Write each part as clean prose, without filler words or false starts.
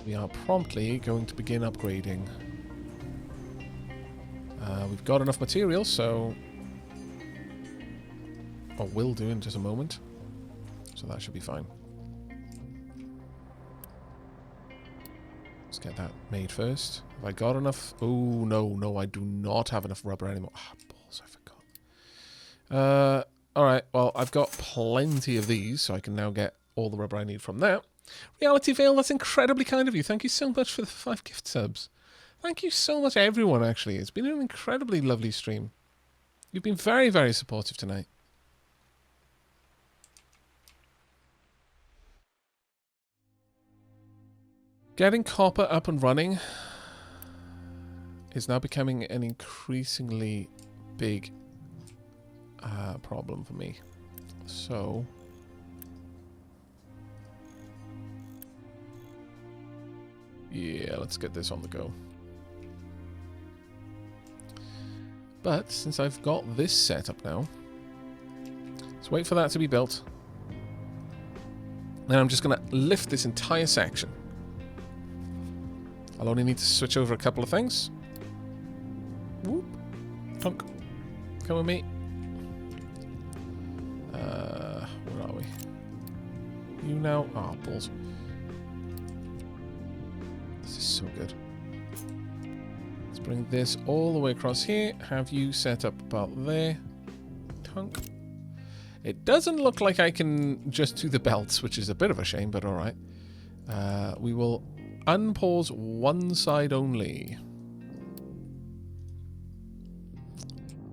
we are promptly going to begin upgrading. We've got enough materials, so... or will do in just a moment. So that should be fine. Let's get that made first. Have I got enough? Oh, no, I do not have enough rubber anymore. Ah, balls, I forgot. Alright, well, I've got plenty of these, so I can now get all the rubber I need from that. Reality Veil, that's incredibly kind of you. Thank you so much for the 5 gift subs. Thank you so much, everyone, actually. It's been an incredibly lovely stream. You've been very, very supportive tonight. Getting copper up and running is now becoming an increasingly big problem for me. So... yeah, let's get this on the go. But since I've got this set up now, let's wait for that to be built. Then I'm just going to lift this entire section. I'll only need to switch over a couple of things. Whoop. Tunk. Come with me. Where are we? You now... ah, oh, balls. This is so good. Let's bring this all the way across here. Have you set up about there. Tunk. It doesn't look like I can just do the belts, which is a bit of a shame, but alright. We will unpause one side only.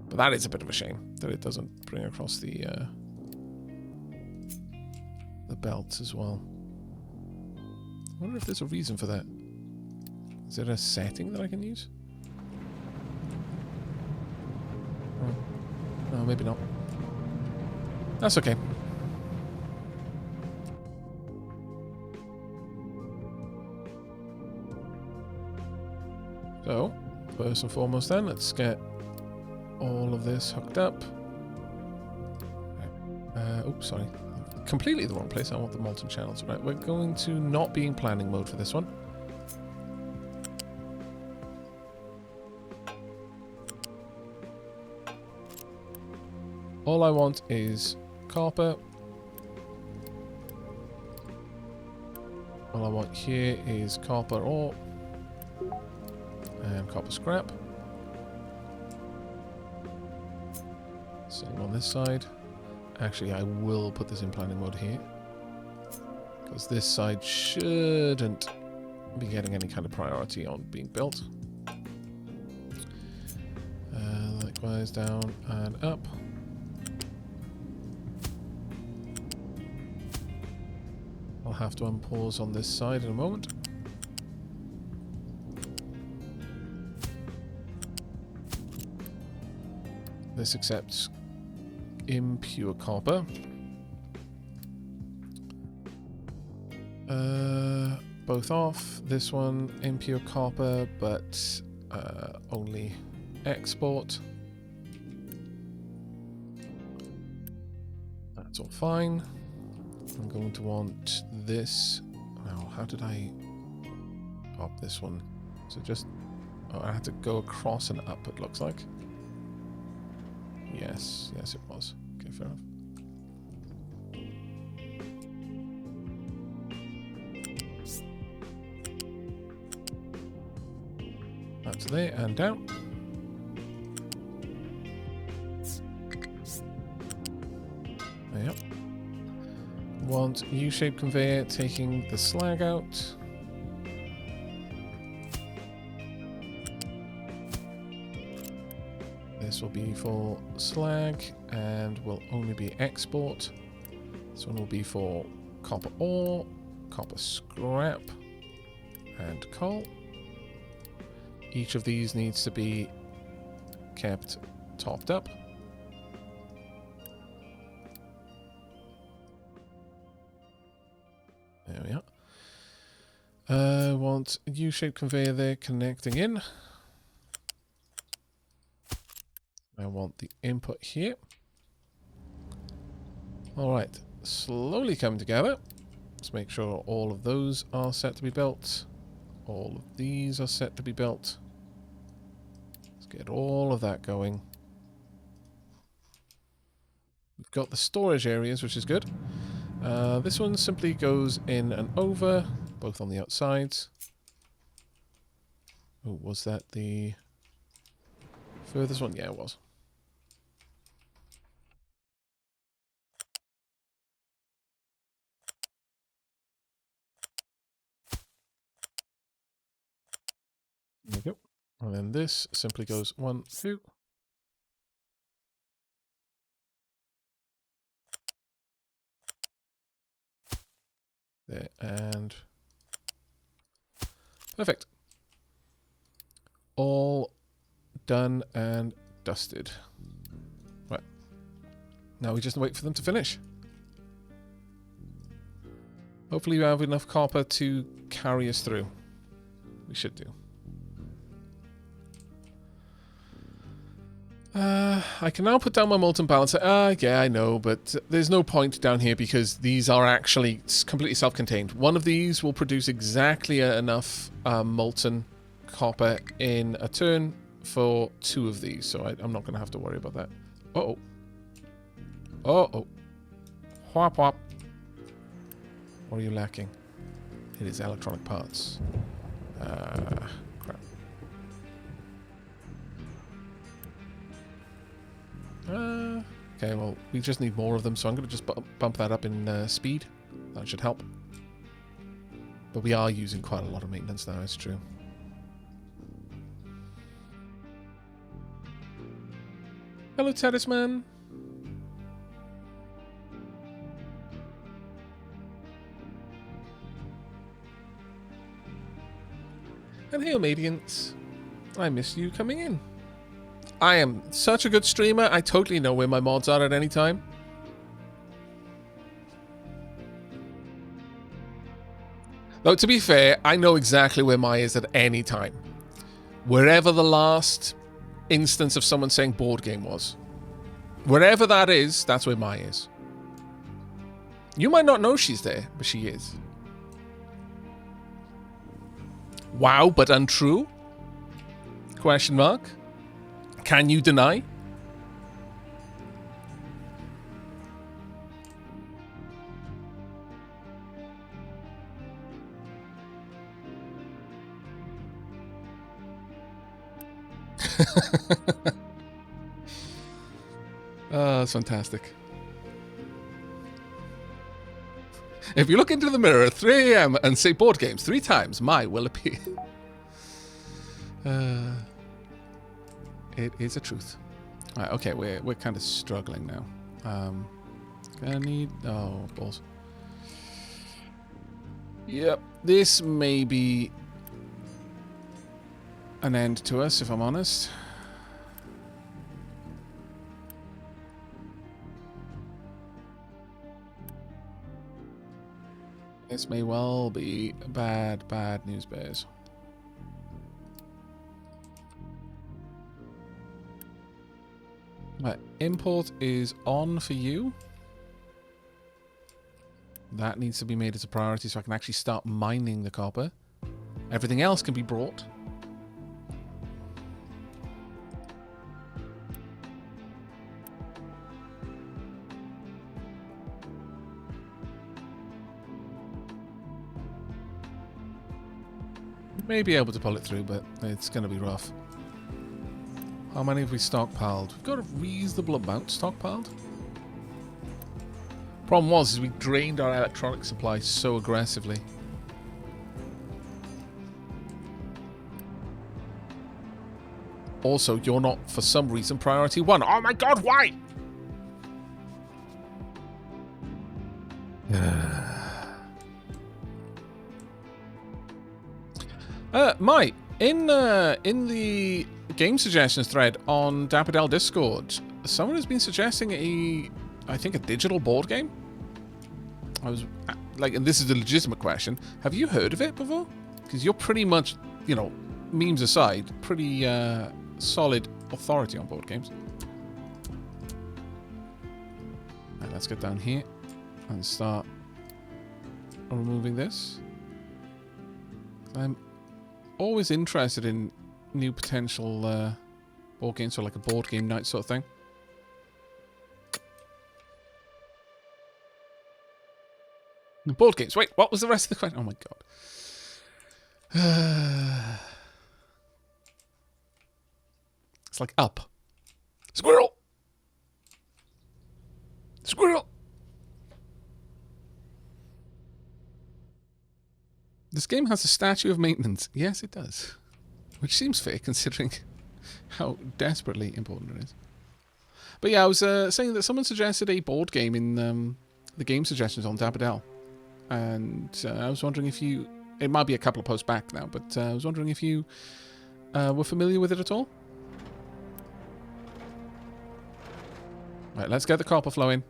But that is a bit of a shame that it doesn't bring across the belts as well. I wonder if there's a reason for that. Is there a setting that I can use? Oh. No, maybe not. That's okay. So, first and foremost then, let's get all of this hooked up. Oops, sorry. Completely the wrong place. I want the molten channels. Right, we're going to not be in planning mode for this one. All I want is copper. All I want here is copper ore and copper scrap. Same on this side. Actually, I will put this in planning mode here, because this side shouldn't be getting any kind of priority on being built. Likewise down and up. I'll have to unpause on this side in a moment. This accepts impure copper. Both off. This one impure copper, but only export. That's all fine. I'm going to want this. Now, how did I pop this one? So just... oh, I had to go across and up, it looks like. Yes, yes it was. Okay, fair enough. That's there and down. Yep. Want U-shaped conveyor taking the slag out. This will be for slag and will only be export. This one will be for copper ore, copper scrap, and coal. Each of these needs to be kept topped up. There we are. Want a U-shaped conveyor there connecting in. I want the input here. Alright, slowly coming together. Let's make sure all of those are set to be built. All of these are set to be built. Let's get all of that going. We've got the storage areas, which is good. This one simply goes in and over, both on the outsides. Oh, was that the furthest one? Yeah, it was. There we go. And then this simply goes 1, 2. There, and perfect. All done and dusted. Right. Now we just wait for them to finish. Hopefully we have enough copper to carry us through. We should do. I can now put down my molten balancer. Yeah, I know, but there's no point down here because these are actually completely self-contained. One of these will produce exactly enough molten copper in a turn for 2 of these, so I'm not going to have to worry about that. Uh-oh. Uh-oh. Whop, whop. What are you lacking? It is electronic parts. Crap. Okay, well, we just need more of them, so I'm going to just bump that up in speed. That should help. But we are using quite a lot of maintenance now, it's true. Hello, Terrace Man. And hey, Omadians. I missed you coming in. I am such a good streamer, I totally know where my mods are at any time. Though, to be fair, I know exactly where Mai is at any time. Wherever the last instance of someone saying board game was. Wherever that is, that's where Mai is. You might not know she's there, but she is. Wow, but untrue? Question mark. Can you deny? That's fantastic. If you look into the mirror at 3 AM and say board games 3 times, Mai will appear. It is a truth. Right, okay, we're kind of struggling now. Gonna need... Oh, balls. Yep, this may be an end to us, if I'm honest. This may well be bad news bears. Right, import is on for you. That needs to be made as a priority so I can actually start mining the copper. Everything else can be brought. May be able to pull it through, but it's going to be rough. How many have we stockpiled? We've got a reasonable amount stockpiled. Problem was, is we drained our electronic supply so aggressively. Also, you're not, for some reason, priority 1. Oh my god, why? Mai, in the game suggestions thread on Dapperdell Discord, someone has been suggesting I think a digital board game. I was like, and this is a legitimate question. Have you heard of it before? Because you're pretty much, you know, memes aside, pretty solid authority on board games. Right, let's get down here and start removing this. I'm always interested in new potential board games, so like a board game night sort of thing. Board games. Wait, what was the rest of the question? Oh my god. It's like up. Squirrel! Squirrel! This game has a statue of maintenance. Yes, it does. Which seems fair considering how desperately important it is. But yeah, I was saying that someone suggested a board game in the game suggestions on Dabbadell. And I was wondering if you... It might be a couple of posts back now, but I was wondering if you were familiar with it at all. Right, let's get the copper flowing.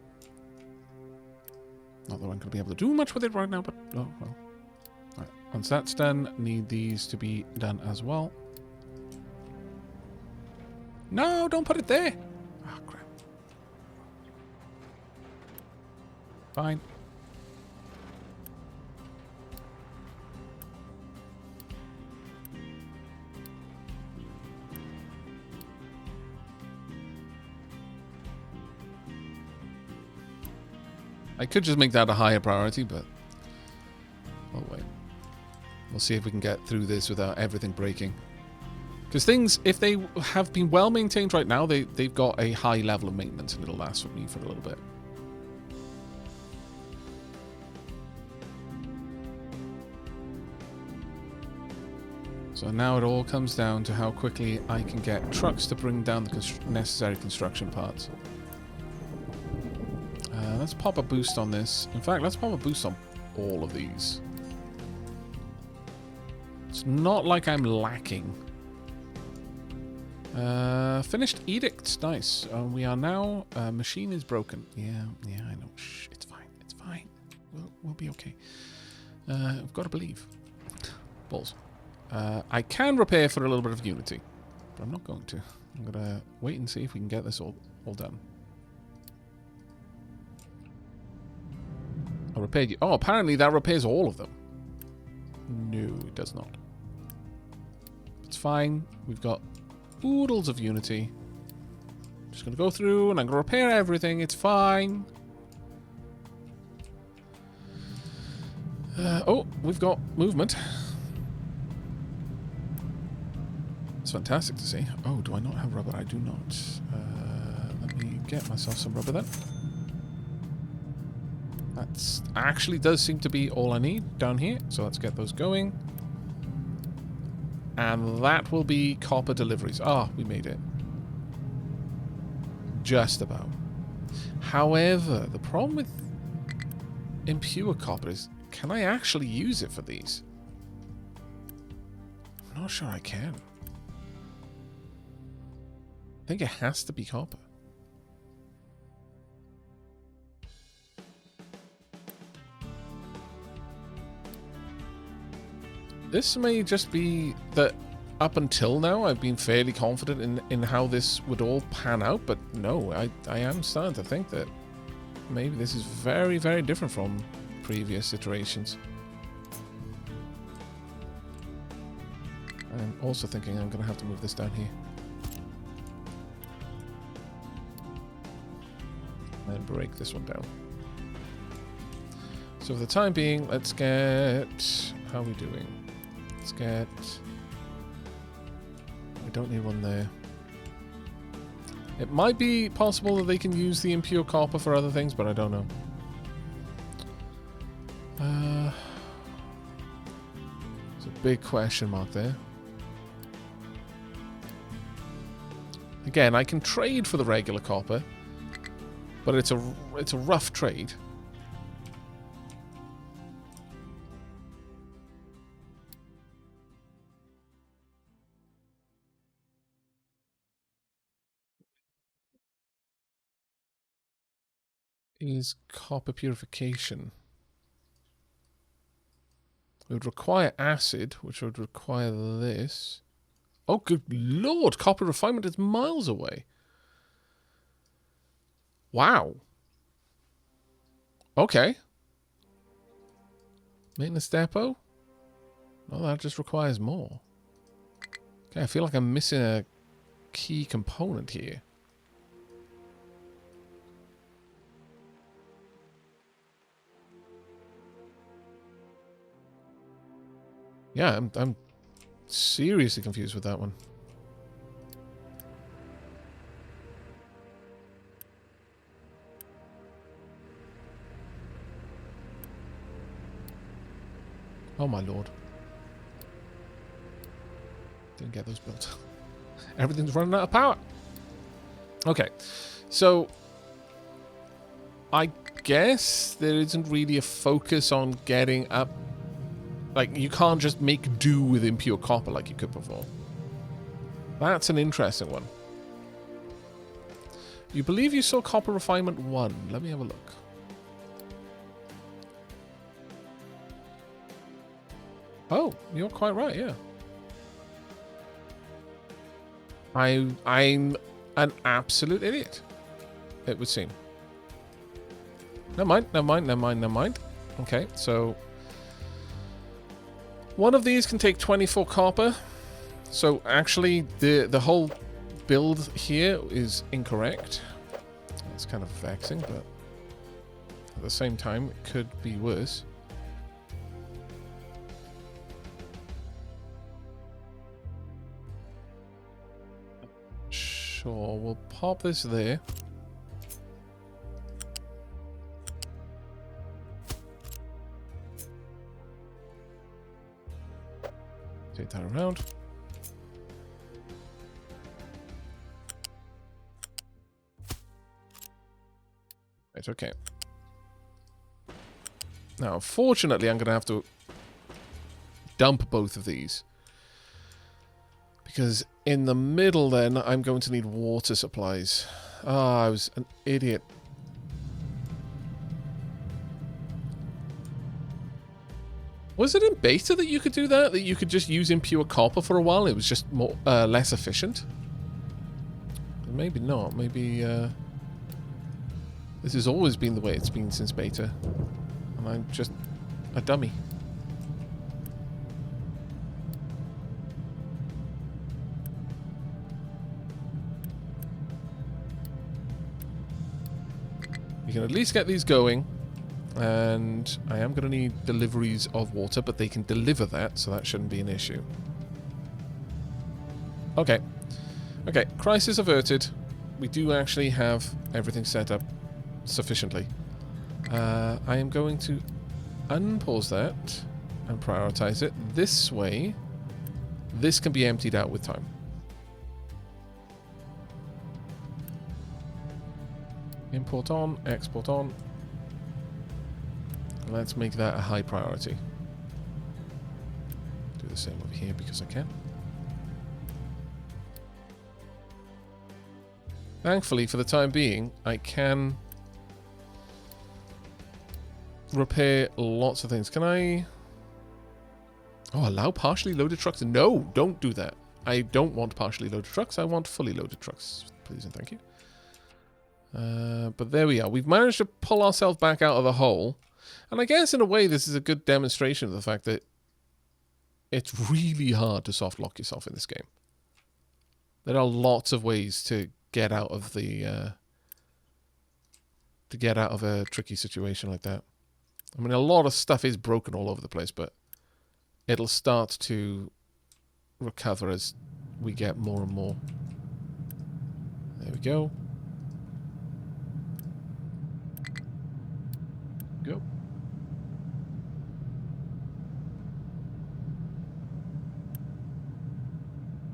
Not that I'm going to be able to do much with it right now, but... Oh, well. Right, once that's done, need these to be done as well. No, don't put it there! Oh, crap. Fine. I could just make that a higher priority, but... Oh, wait. We'll see if we can get through this without everything breaking. Because things, if they have been well maintained right now, they've got a high level of maintenance and it'll last for me for a little bit. So now it all comes down to how quickly I can get trucks to bring down the necessary construction parts. Let's pop a boost on this. In fact, let's pop a boost on all of these. It's not like I'm lacking. Finished edict. Nice. We are now... machine is broken. Yeah, I know. Shh, it's fine. It's fine. We'll be okay. I've got to believe. Balls. I can repair for a little bit of unity, but I'm not going to. I'm going to wait and see if we can get this all done. I repaired you. Oh, apparently that repairs all of them. No, it does not. It's fine. We've got oodles of unity. Just going to go through and I'm going to repair everything. It's fine. Oh, we've got movement. It's fantastic to see. Oh, do I not have rubber? I do not. Let me get myself some rubber then. That actually does seem to be all I need down here. So let's get those going. And that will be copper deliveries. Ah, we made it. Just about. However, the problem with impure copper is, can I actually use it for these? I'm not sure I can. I think it has to be copper. This may just be that up until now I've been fairly confident in how this would all pan out, but no, I am starting to think that maybe this is very, very different from previous iterations. I'm also thinking I'm going to have to move this down here. And break this one down. So for the time being, let's get... How are we doing? Let's get... We don't need one there. It might be possible that they can use the impure copper for other things, but I don't know. There's a big question mark there. Again, I can trade for the regular copper, but it's a rough trade. Is copper purification. It would require acid, which would require this. Oh, good lord! Copper refinement is miles away. Wow. Okay. Maintenance depot? Well, that just requires more. Okay, I feel like I'm missing a key component here. Yeah, I'm seriously confused with that one. Oh my lord. Didn't get those built. Everything's running out of power. Okay, so I guess there isn't really a focus on getting up. Like, you can't just make do with impure copper like you could before. That's an interesting one. You believe you saw copper refinement 1. Let me have a look. Oh, you're quite right, yeah. I'm an absolute idiot, it would seem. Never mind. Okay, so one of these can take 24 copper. So actually, the whole build here is incorrect. That's kind of vexing, but at the same time, it could be worse. Sure, we'll pop this there. Take that around. It's okay. Now, unfortunately, I'm going to have to dump both of these. Because in the middle, then, I'm going to need water supplies. Ah, I was an idiot. Was it in beta that you could do that? That you could just use impure copper for a while? It was just more less efficient? Maybe not. Maybe this has always been the way it's been since beta. And I'm just a dummy. You can at least get these going. And I am going to need deliveries of water, but they can deliver that, so that shouldn't be an issue. Okay. Okay, crisis averted. We do actually have everything set up sufficiently. I am going to unpause that and prioritize it. This way, this can be emptied out with time. Import on, export on. Let's make that a high priority. Do the same over here because I can. Thankfully, for the time being, I can repair lots of things. Can I... Oh, allow partially loaded trucks? No, don't do that. I don't want partially loaded trucks. I want fully loaded trucks. Please and thank you. But there we are. We've managed to pull ourselves back out of the hole. And I guess in a way this is a good demonstration of the fact that it's really hard to soft lock yourself in this game. There are lots of ways to get out of the a tricky situation like that. I mean, a lot of stuff is broken all over the place, but it'll start to recover as we get more and more. There we go. Go.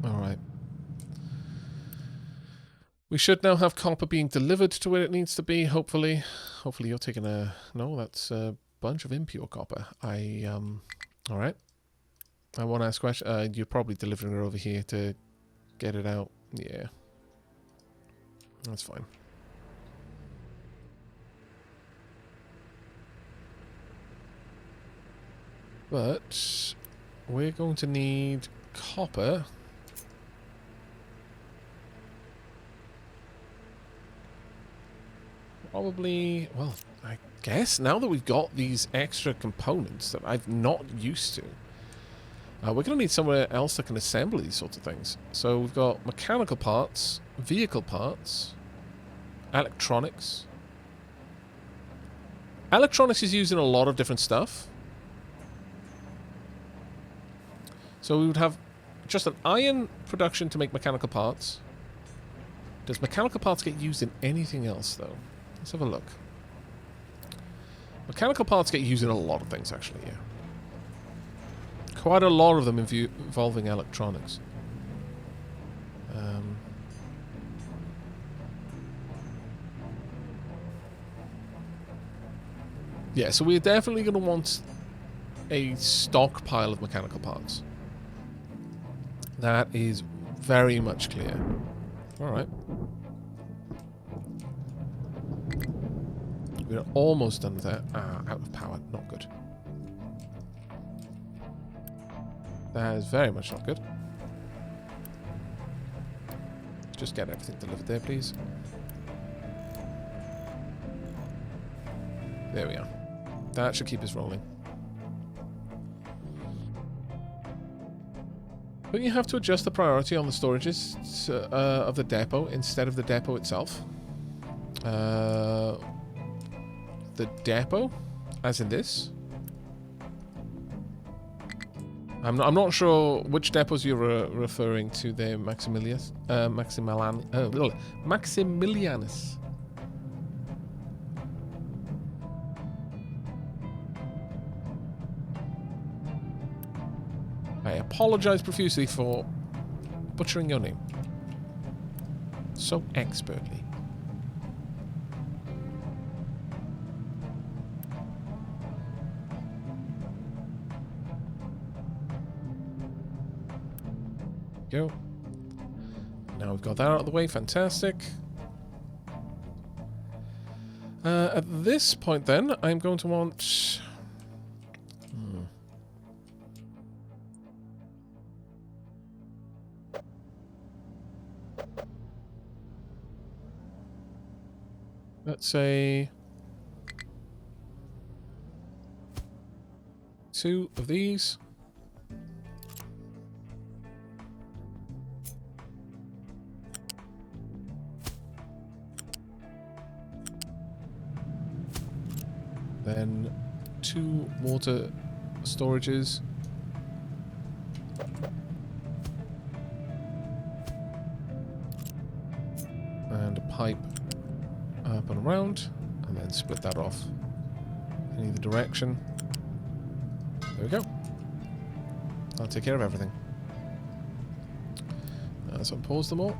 Alright. We should now have copper being delivered to where it needs to be, hopefully. Hopefully you're taking a... No, that's a bunch of impure copper. Alright. I want to ask a question. You're probably delivering it over here to get it out. Yeah. That's fine. But we're going to need copper. Probably, well, I guess now that we've got these extra components that I've not used to, We're going to need somewhere else that can assemble these sorts of things. So we've got mechanical parts, vehicle parts, electronics. Electronics is used in a lot of different stuff. So we would have just an iron production to make mechanical parts. Does mechanical parts get used in anything else, though? Let's have a look. Mechanical parts get used in a lot of things, actually, yeah. Quite a lot of them involving electronics. Yeah, so we're definitely going to want a stockpile of mechanical parts. That is very much clear. Alright. We're almost done with that. Ah, out of power. Not good. That is very much not good. Just get everything delivered there, please. There we are. That should keep us rolling. But you have to adjust the priority on the storages of the depot instead of the depot itself. The depot, as in this. I'm not sure which depots you're referring to there, Maximilianus. I apologize profusely for butchering your name so expertly. Go. Now we've got that out of the way. Fantastic. At this point, then, I'm going to want... Let's say... 2 of these. Then 2 water storages. And a pipe up and around. And then split that off in either direction. There we go. I'll take care of everything. So unpause them all.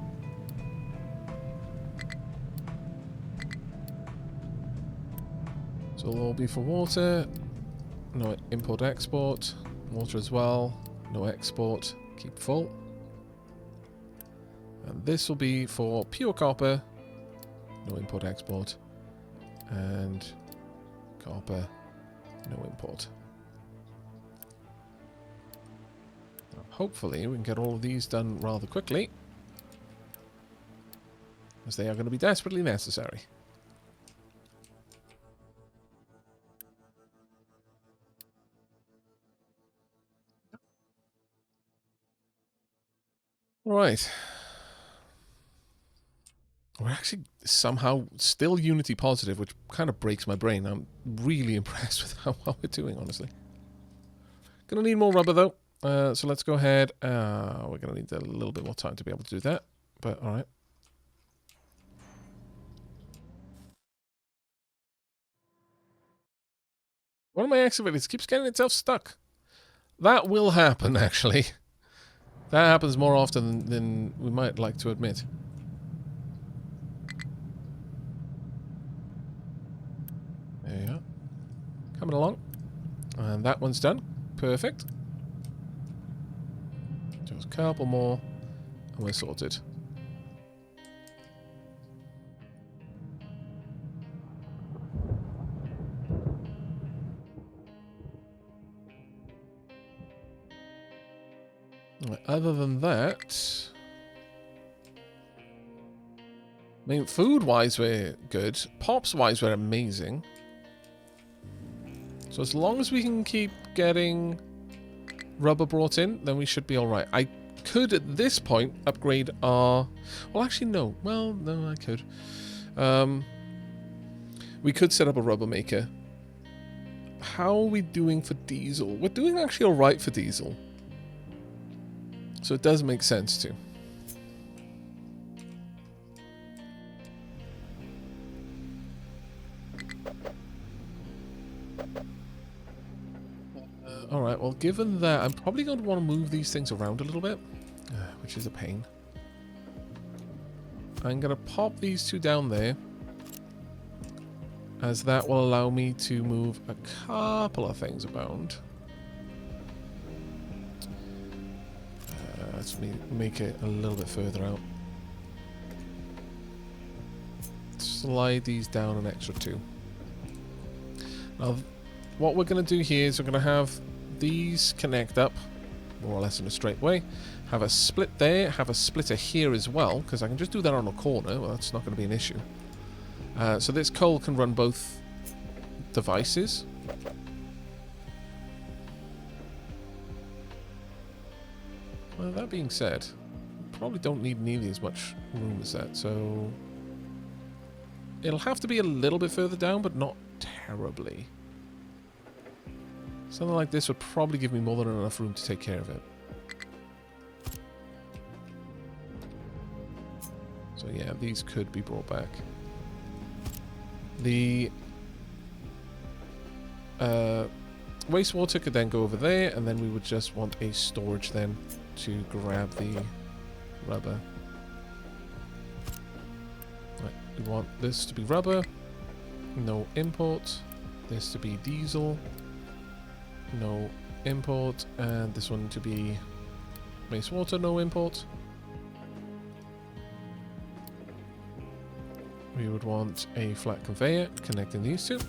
So it'll all be for water. No import export. Water as well. No export. Keep full. And this will be for pure copper. No import export. And copper. No import. Now, hopefully we can get all of these done rather quickly, as they are going to be desperately necessary. Right. We're actually somehow still Unity positive, which kind of breaks my brain. I'm really impressed with how well we're doing, honestly. Gonna need more rubber, though. So let's go ahead. We're gonna need a little bit more time to be able to do that. But, alright. One of my excavators keeps getting itself stuck. That will happen, actually. That happens more often than we might like to admit. There you are. Coming along. And that one's done. Perfect. Just a couple more. And we're sorted. Other than that, I mean, food-wise we're good. Pops-wise we're amazing. So as long as we can keep getting rubber brought in, then we should be all right. I could, at this point, upgrade our... Well, actually, no. Well, no, I could. We could set up a rubber maker. How are we doing for diesel? We're doing actually all right for diesel. So it does make sense, too. Alright, well, given that, I'm probably going to want to move these things around a little bit, which is a pain. I'm going to pop these two down there, as that will allow me to move a couple of things around. Let's make it a little bit further out. Slide these down an extra 2. Now, what we're going to do here is we're going to have these connect up more or less in a straight way. Have a split there, have a splitter here as well, because I can just do that on a corner. Well, that's not going to be an issue. So this coal can run both devices. Well, that being said, probably don't need nearly as much room as that, so it'll have to be a little bit further down, but not terribly. Something like this would probably give me more than enough room to take care of it. So yeah, these could be brought back. The wastewater could then go over there, and then we would just want a storage then to grab the rubber. Right, we want this to be rubber, no import, this to be diesel, no import, and this one to be wastewater, no import. We would want a flat conveyor connecting these two.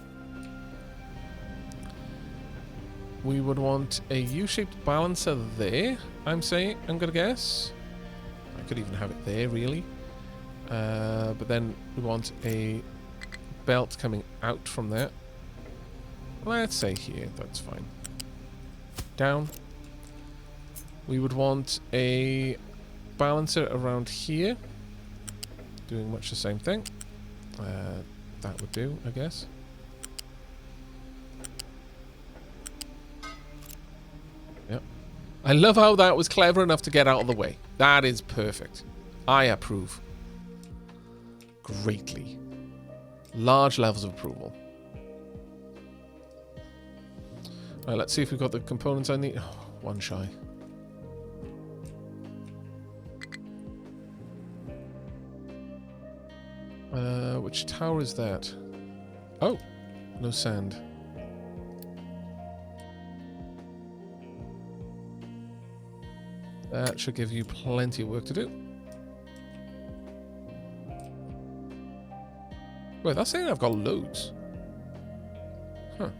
We would want a U-shaped balancer there, I'm gonna guess. I could even have it there, really. But then we want a belt coming out from there. Let's say here, that's fine. Down. We would want a balancer around here, doing much the same thing. That would do, I guess. Yep. I love how that was clever enough to get out of the way. That is perfect. I approve. Greatly. Large levels of approval. Alright, let's see if we've got the components I need. Oh, one shy. Which tower is that? Oh, no sand. That should give you plenty of work to do. Wait, that's saying I've got loads. Huh.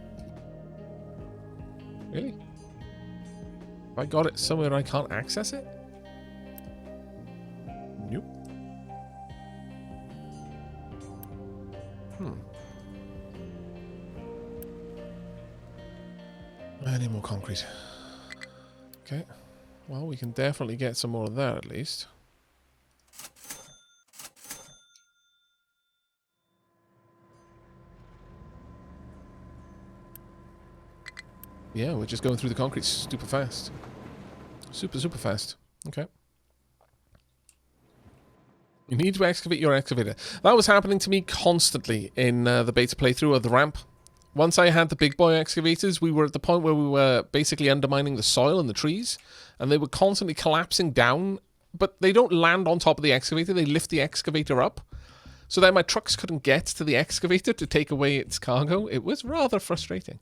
Really? Have I got it somewhere I can't access it? Nope. Any more concrete? Okay. Well, we can definitely get some more of that at least. Yeah, we're just going through the concrete super fast. Super fast. Okay. You need to excavate your excavator. That was happening to me constantly in the beta playthrough of the ramp. Once I had the big boy excavators, we were at the point where we were basically undermining the soil and the trees, and they were constantly collapsing down, but they don't land on top of the excavator, they lift the excavator up. So that my trucks couldn't get to the excavator to take away its cargo. It was rather frustrating.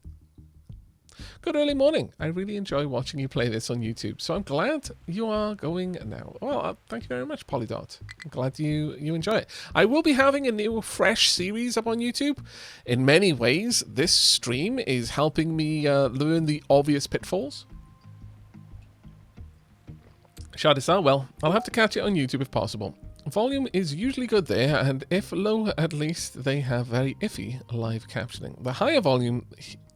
Good early morning. I really enjoy watching you play this on YouTube, so I'm glad you are going now. Well, thank you very much, Polydot. I'm glad you enjoy it. I will be having a new, fresh series up on YouTube. In many ways, this stream is helping me learn the obvious pitfalls. Shadisar, well, I'll have to catch it on YouTube if possible. Volume is usually good there, and if low, at least they have very iffy live captioning. The higher volume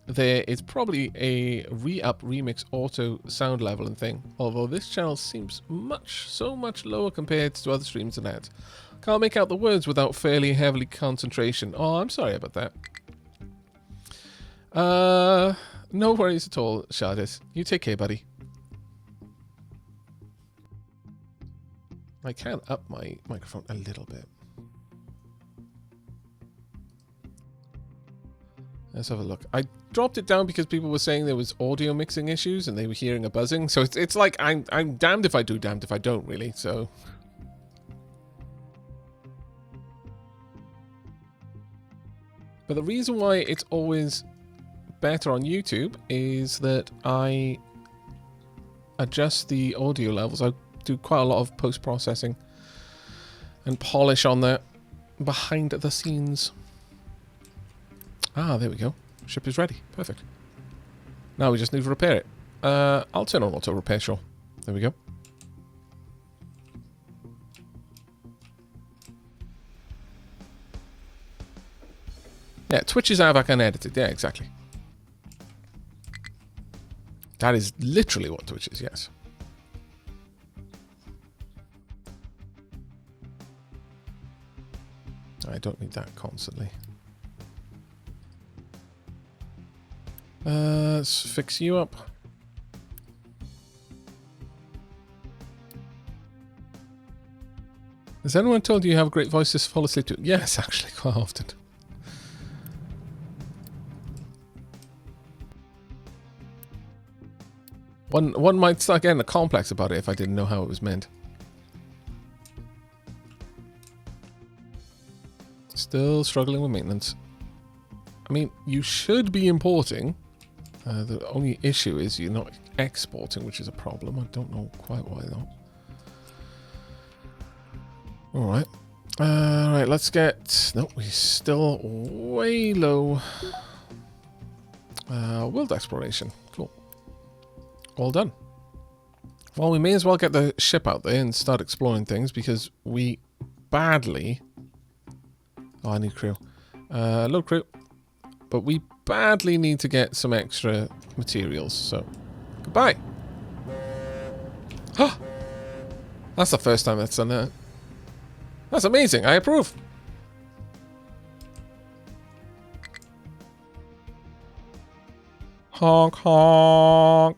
there is probably a re-up, remix, auto sound leveling thing. Although this channel seems so much lower compared to other streams and ads. Can't make out the words without fairly heavily concentration. Oh, I'm sorry about that. No worries at all, Shardis. You take care, buddy. I can up my microphone a little bit. Let's have a look. I dropped it down because people were saying there was audio mixing issues and they were hearing a buzzing. So it's like I'm damned if I do, damned if I don't, really. So but the reason why it's always better on YouTube is that I adjust the audio levels. I do quite a lot of post-processing and polish on that behind the scenes. Ah, there we go. Ship is ready. Perfect. Now we just need to repair it. I'll turn on auto repair, sure. There we go. Yeah, Twitch is Aavak unedited. Yeah, exactly. That is literally what Twitch is, yes. I don't need that constantly. Let's fix you up. Has anyone told you you have a great voice to fall asleep to? Yes, actually, quite often. One might start getting a complex about it if I didn't know how it was meant. Still struggling with maintenance. I mean, you should be importing. The only issue is you're not exporting, which is a problem. I don't know quite why though. Alright. Alright, let's get... Nope, we're still way low. World exploration. Cool. All done. Well, we may as well get the ship out there and start exploring things because we badly... Oh, I need crew. Low crew. But we badly need to get some extra materials, so... Goodbye! Oh! That's the first time that's done that. That's amazing, I approve! Honk honk!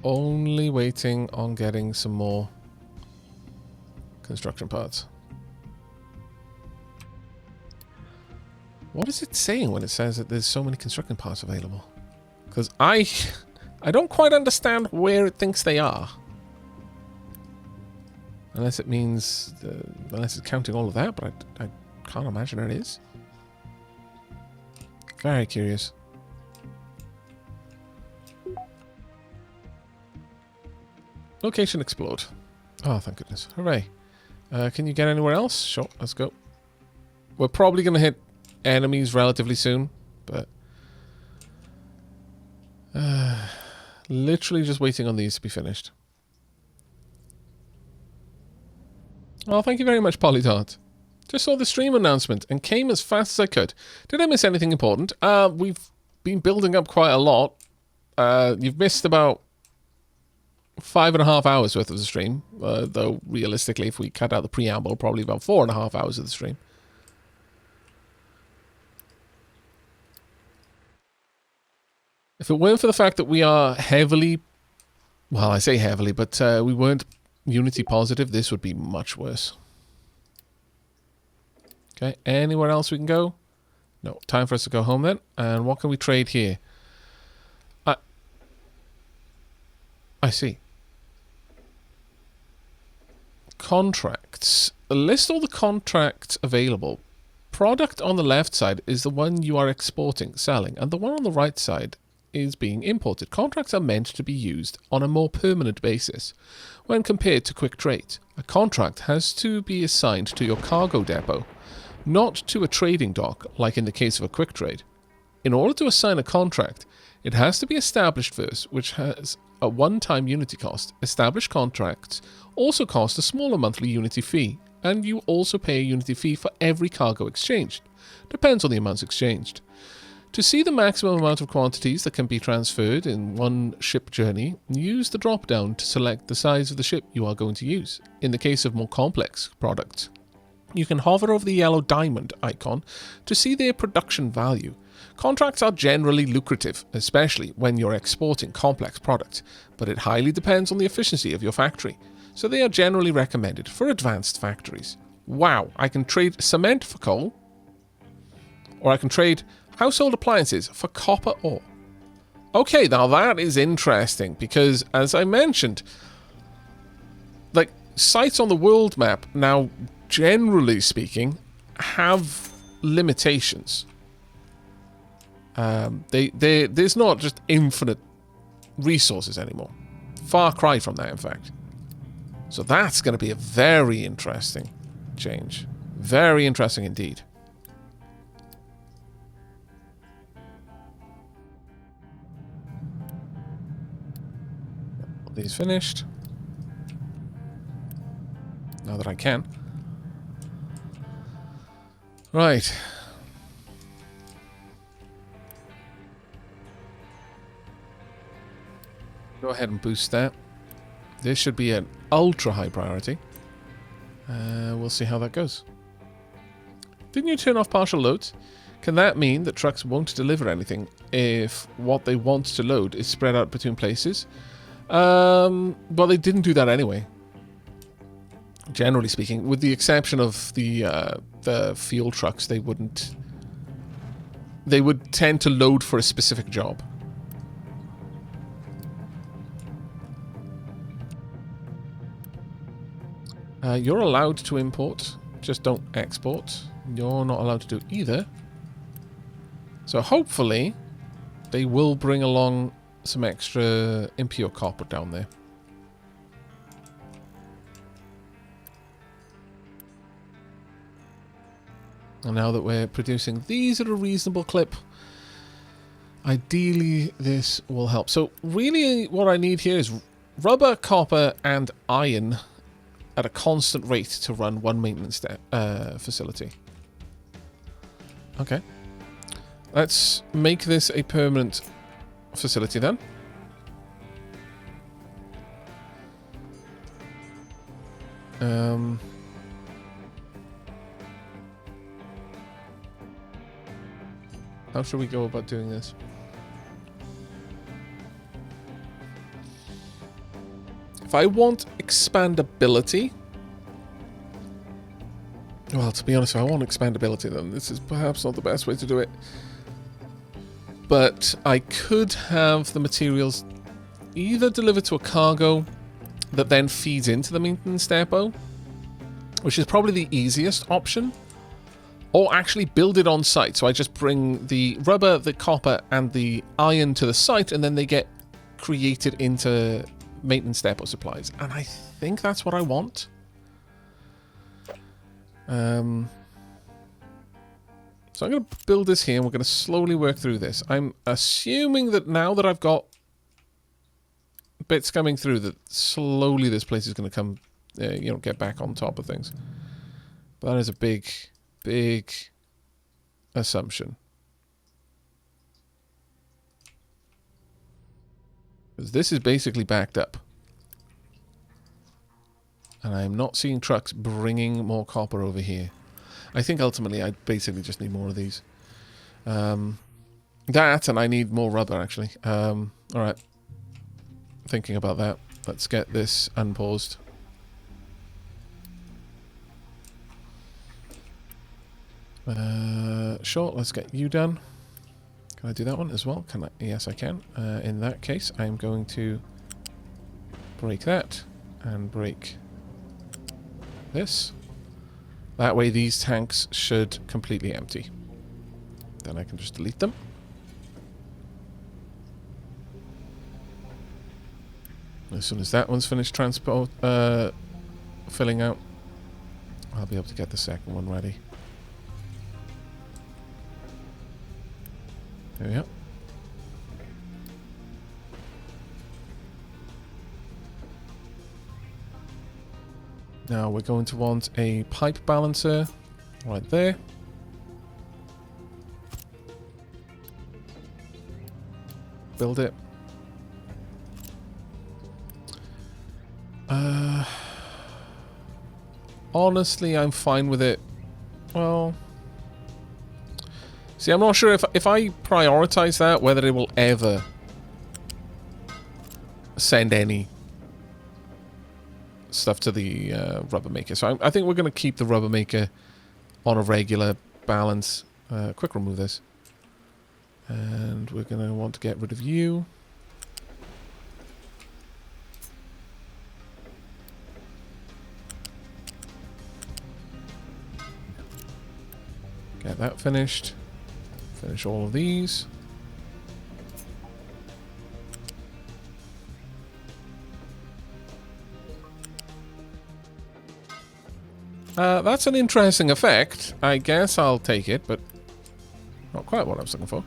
Only waiting on getting some more construction parts. What is it saying when it says that there's so many construction parts available? Because I don't quite understand where it thinks they are. Unless it means, unless it's counting all of that, but I can't imagine it is. Very curious. Location explored. Oh, thank goodness. Hooray. Can you get anywhere else? Sure, let's go. We're probably going to hit enemies relatively soon, but... literally just waiting on these to be finished. Oh, thank you very much, Polydart. Just saw the stream announcement and came as fast as I could. Did I miss anything important? We've been building up quite a lot. You've missed about 5.5 hours worth of the stream, though realistically, if we cut out the preamble, probably about 4.5 hours of the stream. If it weren't for the fact that we are heavily, well, I say heavily, but we weren't Unity positive, this would be much worse. Okay, anywhere else we can go? No, time for us to go home then. And what can we trade here? I see. Contracts. List all the contracts available. Product on the left side is the one you are exporting, selling, and the one on the right side is being imported. Contracts are meant to be used on a more permanent basis. When compared to quick trade, a contract has to be assigned to your cargo depot, not to a trading dock like in the case of a quick trade. In order to assign a contract, it has to be established first, which has a one-time Unity cost. Established contracts also cost a smaller monthly Unity fee, and you also pay a Unity fee for every cargo exchanged. Depends on the amounts exchanged. To see the maximum amount of quantities that can be transferred in one ship journey, use the drop-down to select the size of the ship you are going to use. In the case of more complex products, you can hover over the yellow diamond icon to see their production value. Contracts are generally lucrative, especially when you're exporting complex products, but it highly depends on the efficiency of your factory, so they are generally recommended for advanced factories. Wow, I can trade cement for coal, or I can trade household appliances for copper ore. Okay, now that is interesting, because as I mentioned, like, sites on the world map now, generally speaking, have limitations. There's not just infinite resources anymore. Far cry from that, in fact. So that's going to be a very interesting change. Very interesting indeed. These finished. Now that I can. Right. Go ahead and boost that. This should be an ultra high priority. We'll see how that goes. Didn't you turn off partial loads? Can that mean that trucks won't deliver anything if what they want to load is spread out between places? Well, they didn't do that anyway. Generally speaking, with the exception of the fuel trucks, they wouldn't. They would tend to load for a specific job. You're allowed to import, just don't export. You're not allowed to do either. So hopefully, they will bring along some extra impure copper down there. And now that we're producing these at a reasonable clip, ideally this will help. So really what I need here is rubber, copper and iron at a constant rate to run one maintenance facility. Okay. Let's make this a permanent facility then. How should we go about doing this? If I want expandability... Well, to be honest, if I want expandability, then this is perhaps not the best way to do it. But I could have the materials either delivered to a cargo that then feeds into the maintenance depot, which is probably the easiest option, or actually build it on site. So I just bring the rubber, the copper, and the iron to the site, and then they get created into maintenance depot supplies. And I think that's what I want. So I'm going to build this here, and we're going to slowly work through this. I'm assuming that now that I've got bits coming through, that slowly this place is going to come, get back on top of things. But that is a big, big assumption. Because this is basically backed up. And I'm not seeing trucks bringing more copper over here. I think ultimately I basically just need more of these. That, and I need more rubber, actually. Alright. Thinking about that. Let's get this unpaused. Sure, let's get you done. Can I do that one as well? Can I? Yes, I can. In that case, I'm going to break that and break this. That way these tanks should completely empty. Then I can just delete them. As soon as that one's finished filling out, I'll be able to get the second one ready. There we go. Now we're going to want a pipe balancer right there. Build it. Honestly, I'm fine with it. Well, see, I'm not sure if I prioritize that, whether it will ever send any stuff to the rubber maker. So I think we're going to keep the rubber maker on a regular balance. Quick remove this. And we're going to want to get rid of you. Get that finished. Finish all of these. That's an interesting effect. I guess I'll take it, but not quite what I was looking for.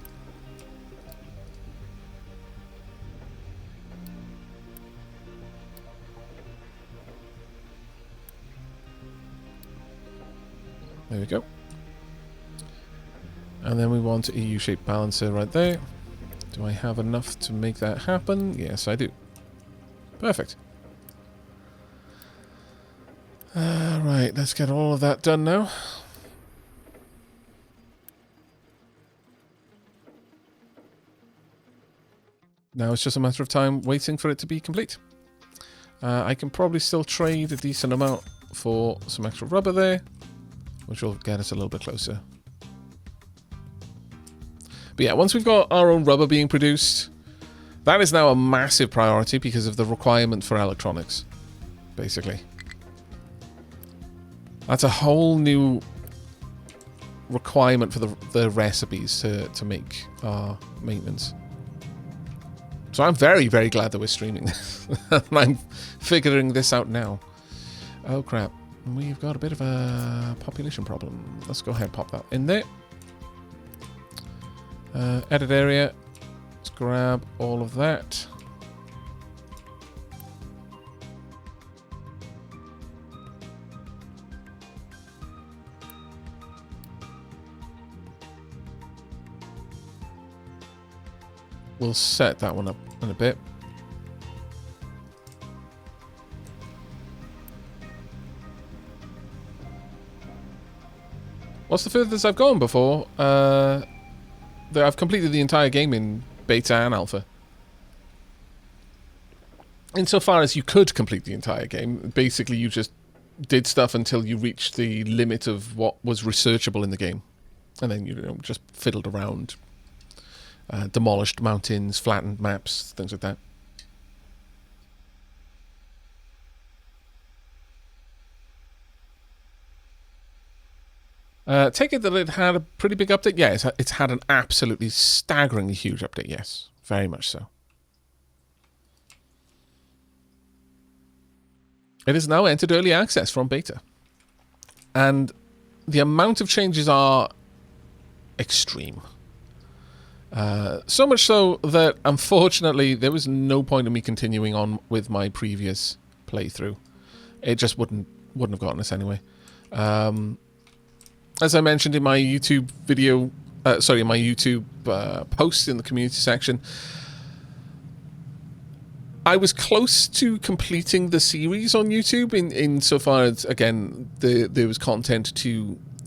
There we go. And then we want a U-shaped balancer right there. Do I have enough to make that happen? Yes, I do. Perfect. Right, let's get all of that done now. Now it's just a matter of time waiting for it to be complete. I can probably still trade a decent amount for some extra rubber there, which will get us a little bit closer. But yeah, once we've got our own rubber being produced, that is now a massive priority because of the requirement for electronics, basically. That's a whole new requirement for the recipes to make our maintenance. So I'm very, very glad that we're streaming this. I'm figuring this out now. Oh crap, we've got a bit of a population problem. Let's go ahead and pop that in there. Edit area. Let's grab all of that. We'll set that one up in a bit. What's the furthest I've gone before? I've completed the entire game in beta and alpha. Insofar as you could complete the entire game, basically you just did stuff until you reached the limit of what was researchable in the game. And then you just fiddled around. Demolished mountains, flattened maps, things like that. Take it that it had a pretty big update? Yeah, it's had an absolutely staggeringly huge update, yes. Very much so. It is now entered early access from beta. And the amount of changes are extreme. So much so that, unfortunately, there was no point in me continuing on with my previous playthrough. It just wouldn't have gotten us anyway. As I mentioned in my YouTube video, my YouTube post in the community section, I was close to completing the series on YouTube insofar as, again, there was content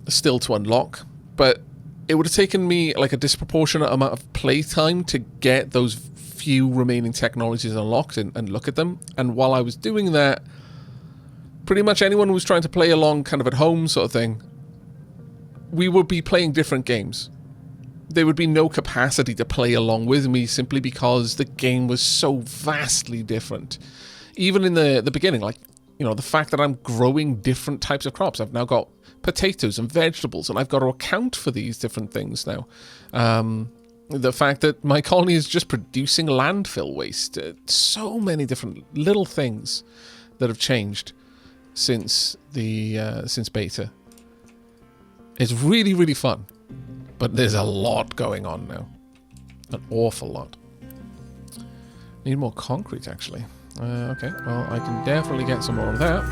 still to unlock, but it would have taken me like a disproportionate amount of playtime to get those few remaining technologies unlocked and look at them. And while I was doing that, pretty much anyone who was trying to play along kind of at home sort of thing, we would be playing different games. There would be no capacity to play along with me simply because the game was so vastly different. Even in the beginning, like, the fact that I'm growing different types of crops. I've now got potatoes and vegetables, and I've got to account for these different things now. The fact that my colony is just producing landfill waste. So many different little things that have changed since beta. It's really, really fun. But there's a lot going on now. An awful lot. Need more concrete, actually. Okay, well, I can definitely get some more of that.